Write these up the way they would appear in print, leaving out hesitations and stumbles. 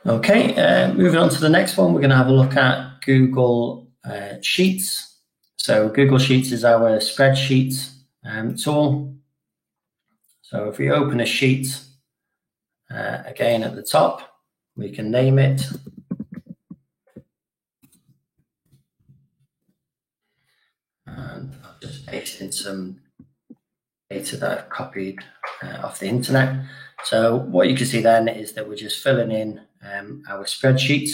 Okay, moving on to the next one, we're going to have a look at Google Sheets. So Google Sheets is our spreadsheet tool. So if we open a sheet, again at the top, we can name it. And I'll just paste in some data that I've copied off the internet. So what you can see then is that we're just filling in our spreadsheet.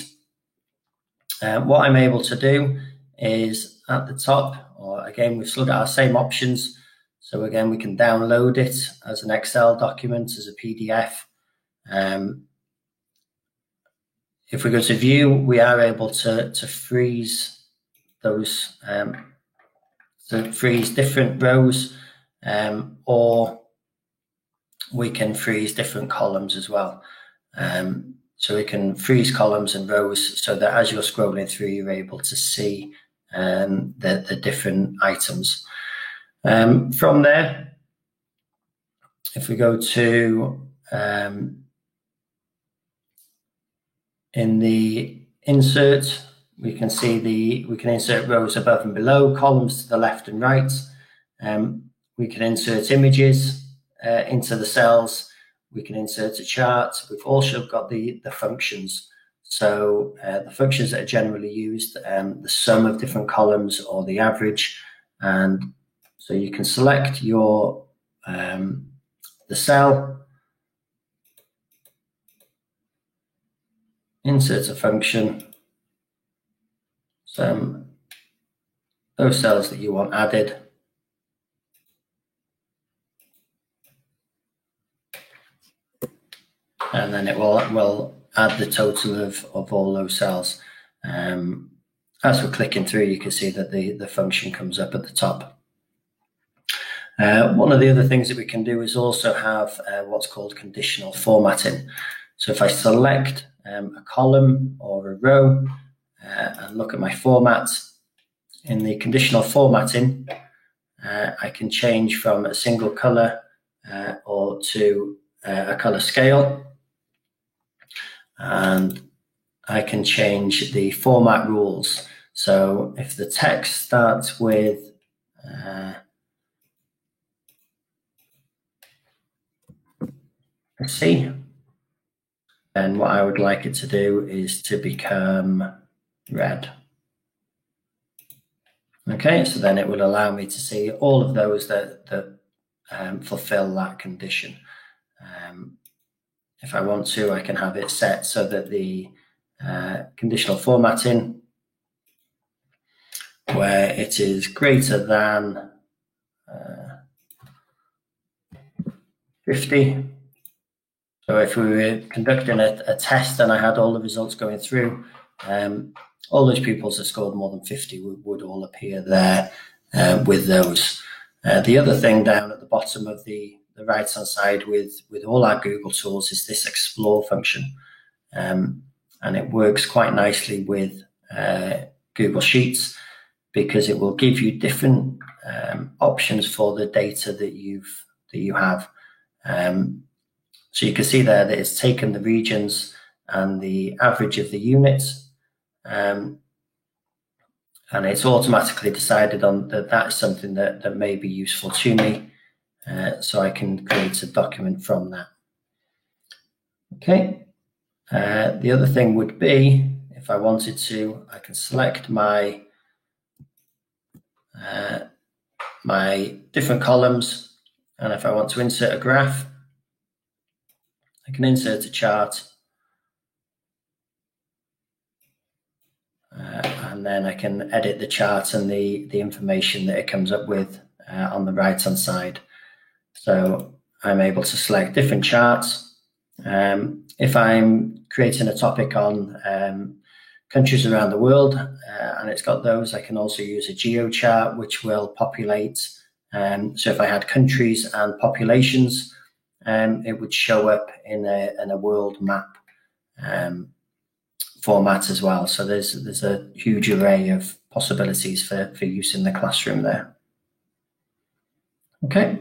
What I'm able to do is at the top, or again, we've still got our same options. So again, we can download it as an Excel document, as a PDF. If we go to view, we are able to freeze those, to freeze different rows, or we can freeze different columns as well. So we can freeze columns and rows so that as you're scrolling through, you're able to see the different items. From there, if we go to in the insert, we can see we can insert rows above and below, columns to the left and right. We can insert images into the cells. We can insert a chart. We've also got the functions. So the functions that are generally used, the sum of different columns or the average. And so you can select your the cell, insert a function, those cells that you want added. And then it will add the total of all those cells. As we're clicking through, you can see that the function comes up at the top. One of the other things that we can do is also have what's called conditional formatting. So if I select a column or a row and look at my format, in the conditional formatting, I can change from a single color or to a color scale. And I can change the format rules. So if the text starts with a C, then what I would like it to do is to become red. Okay, so then it will allow me to see all of those that fulfill that condition. If I want to, I can have it set so that the conditional formatting, where it is greater than 50. So if we were conducting a test and I had all the results going through, all those pupils that scored more than 50 would all appear there with those. The other thing down at the bottom of the right-hand side with all our Google tools is this explore function. And it works quite nicely with Google Sheets because it will give you different options for the data that you have. So you can see there that it's taken the regions and the average of the units, and it's automatically decided on that is something that may be useful to me. So I can create a document from that. Okay. The other thing would be, if I wanted to, I can select my my different columns, and if I want to insert a graph, I can insert a chart, and then I can edit the chart and the information that it comes up with on the right-hand side. So I'm able to select different charts. If I'm creating a topic on countries around the world and it's got those, I can also use a GeoChart, which will populate. So if I had countries and populations, it would show up in a world map format as well. So there's a huge array of possibilities for use in the classroom there. Okay.